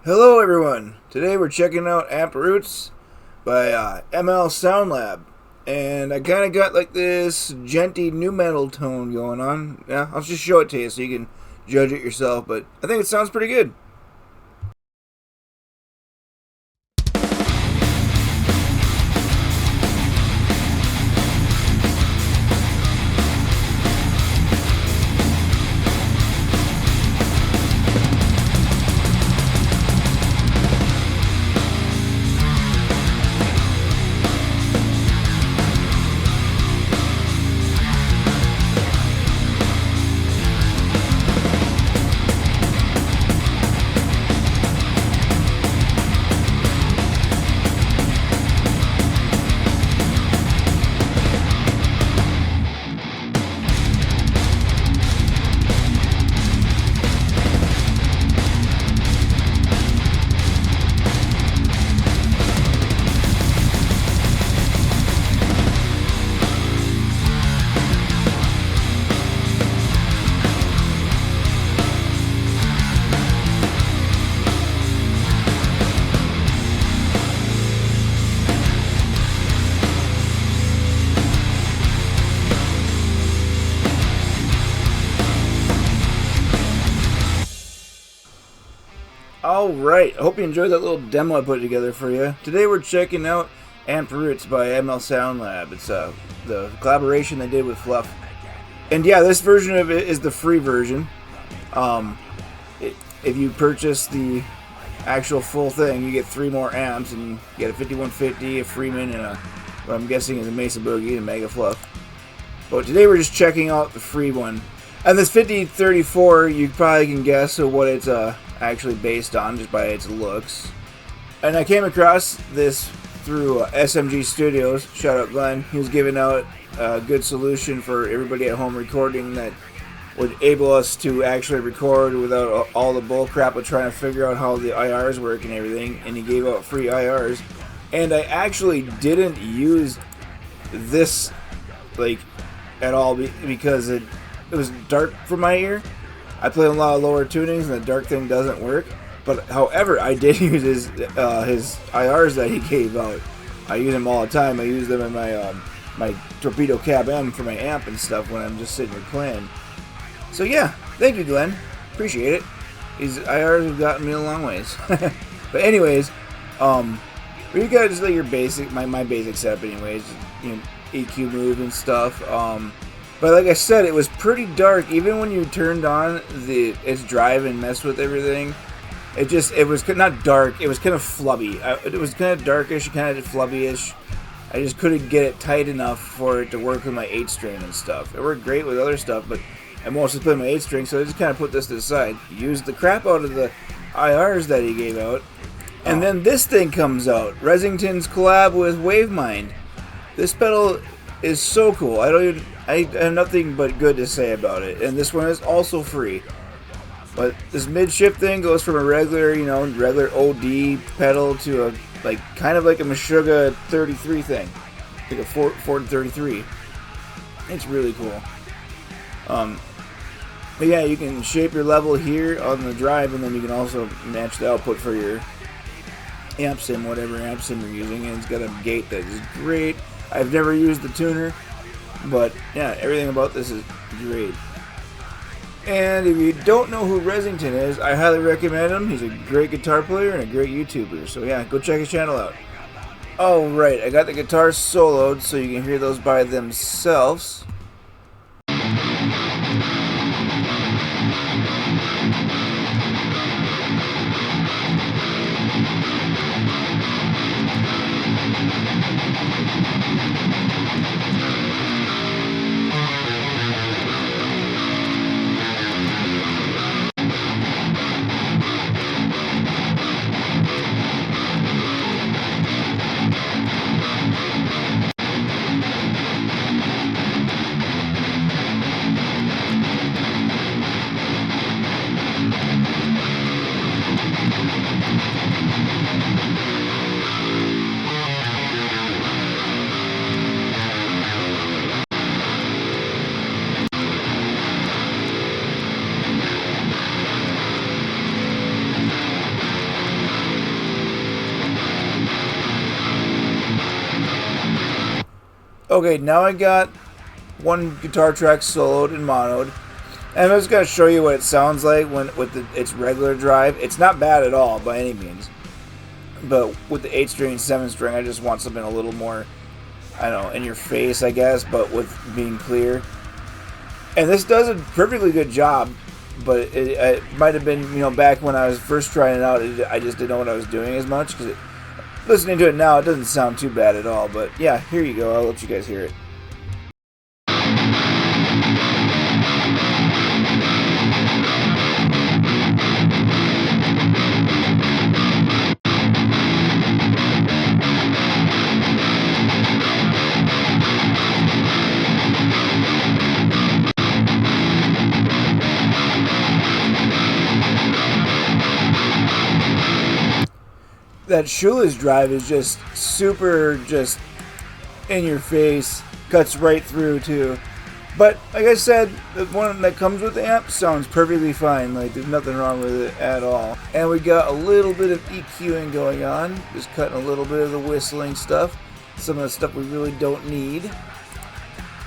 Hello everyone! Today we're checking out Amp Roots by ML Sound Lab. And I kind of got like this djenty new metal tone going on. Yeah, I'll just show it to you so you can judge it yourself, but I think it sounds pretty good. Alright, I hope you enjoyed that little demo I put together for you. Today we're checking out Amp Roots by ML Sound Lab. It's the collaboration they did with Fluff. And yeah, this version of it is the free version. If you purchase the actual full thing, you get 3 more amps, and you get a 5150, a Freeman, and what I'm guessing is a Mesa Boogie and a Mega Fluff. But today we're just checking out the free one. And this 5034, you probably can guess what it's actually based on just by its looks. And I came across this through SMG Studios. Shout out Glenn. He was giving out a good solution for everybody at home recording that would enable us to actually record without all the bull crap of trying to figure out how the IRs work and everything. And he gave out free IRs. And I actually didn't use this at all because it was dark for my ear. I play a lot of lower tunings, and the dark thing doesn't work. But however, I did use his IRs that he gave out. I use them all the time. I use them in my Torpedo Cab M for my amp and stuff when I'm just sitting here playing. So yeah, thank you, Glenn. Appreciate it. These IRs have gotten me a long ways. But anyways, you got just like your basic, my basic setup, anyways. EQ move and stuff. But like I said, it was pretty dark. Even when you turned on its drive and messed with everything, it was not dark. It was kind of flubby. It was kind of darkish, kind of flubbyish. I just couldn't get it tight enough for it to work with my 8-string and stuff. It worked great with other stuff, but I mostly played my 8-string, so I just kind of put this to the side. Used the crap out of the IRs that he gave out, and then this thing comes out. Resington's collab with Waveminds. This pedal is so cool. I have nothing but good to say about it, and this one is also free. But this mid-shift thing goes from a regular OD pedal to a kind of like a Meshuggah 33 thing, like a Ford 33. It's really cool. But yeah, you can shape your level here on the drive, and then you can also match the output for your amp sim, whatever amp sim you're using. And it's got a gate that is great. I've never used the tuner, but yeah, everything about this is great. And if you don't know who Resington is, I highly recommend him. He's a great guitar player and a great YouTuber. So yeah, go check his channel out. Alright, I got the guitars soloed so you can hear those by themselves. Okay, now I got one guitar track soloed and monoed. And I'm just going to show you what it sounds like when with its regular drive. It's not bad at all by any means. But with the 8-string and 7-string, I just want something a little more, I don't know, in your face, I guess, but with being clear. And this does a perfectly good job, but it might have been, you know, back when I was first trying it out, I just didn't know what I was doing as much. Because listening to it now, it doesn't sound too bad at all. But yeah, here you go. I'll let you guys hear it. That shoeless drive is just super, just in your face, cuts right through too. But like I said, the one that comes with the amp sounds perfectly fine. Like there's nothing wrong with it at all. And we got a little bit of EQing going on, just cutting a little bit of the whistling stuff, some of the stuff we really don't need.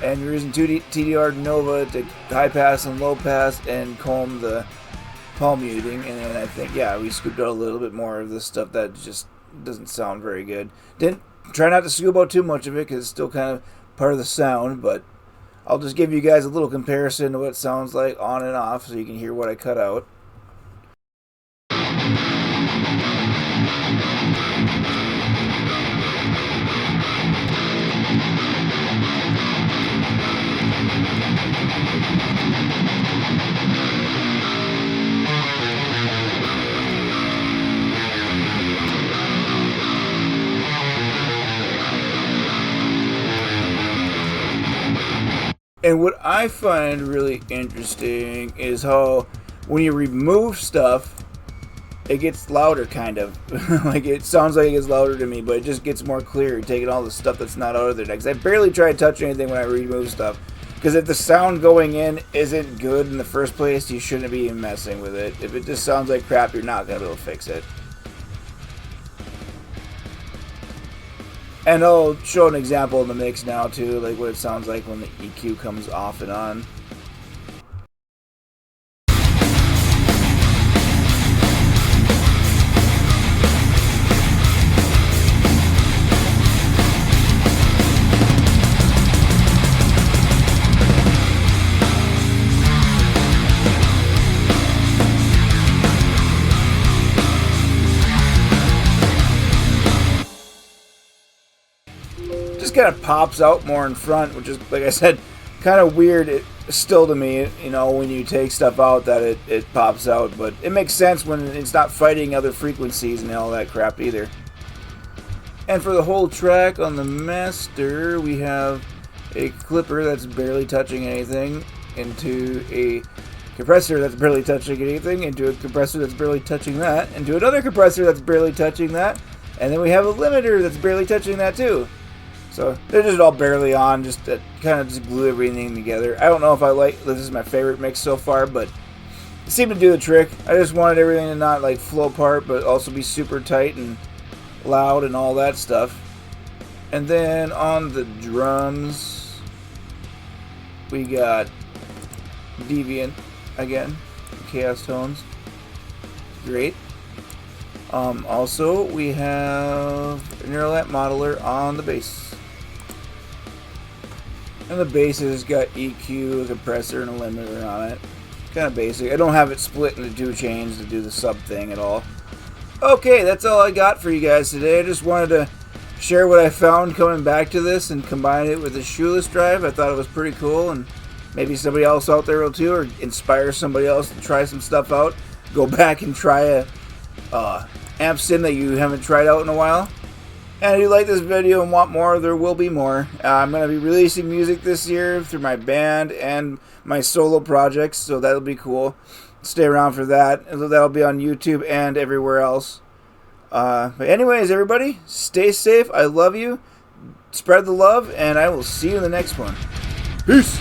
And we're using TDR Nova to high pass and low pass and comb the palm muting, and then I think, yeah, we scooped out a little bit more of the stuff that just doesn't sound very good. Didn't try not to scoop out too much of it because it's still kind of part of the sound, but I'll just give you guys a little comparison to what it sounds like on and off so you can hear what I cut out. And what I find really interesting is how when you remove stuff, it gets louder, kind of. Like, it sounds like it gets louder to me, but it just gets more clear, taking all the stuff that's not out of there. Because I barely try to touch anything when I remove stuff. Because if the sound going in isn't good in the first place, you shouldn't be messing with it. If it just sounds like crap, you're not going to be able to fix it. And I'll show an example in the mix now too, like what it sounds like when the EQ comes off and on. Kind of pops out more in front, which is, like I said, kind of weird still to me, you know, when you take stuff out that it pops out, but it makes sense when it's not fighting other frequencies and all that crap either. And for the whole track on the master, we have a clipper that's barely touching anything into a compressor that's barely touching anything, into a compressor that's barely touching that, into another compressor that's barely touching that, and then we have a limiter that's barely touching that too. So they're just all barely on, just to kind of just glue everything together. I don't know if I like, this is my favorite mix so far, but it seemed to do the trick. I just wanted everything to not like flow apart, but also be super tight and loud and all that stuff. And then on the drums, we got Deviant again, Chaos Tones. Great. Also, we have a neural amp modeler on the bass. And the bass has got EQ, a compressor, and a limiter on it. Kind of basic. I don't have it split into two chains to do the sub thing at all. Okay, that's all I got for you guys today. I just wanted to share what I found coming back to this and combine it with the shoeless drive. I thought it was pretty cool, and maybe somebody else out there will too, or inspire somebody else to try some stuff out. Go back and try a amp sim that you haven't tried out in a while. And if you like this video and want more, there will be more. I'm going to be releasing music this year through my band and my solo projects, so that'll be cool. Stay around for that. That'll be on YouTube and everywhere else. But anyways, everybody, stay safe. I love you. Spread the love, and I will see you in the next one. Peace!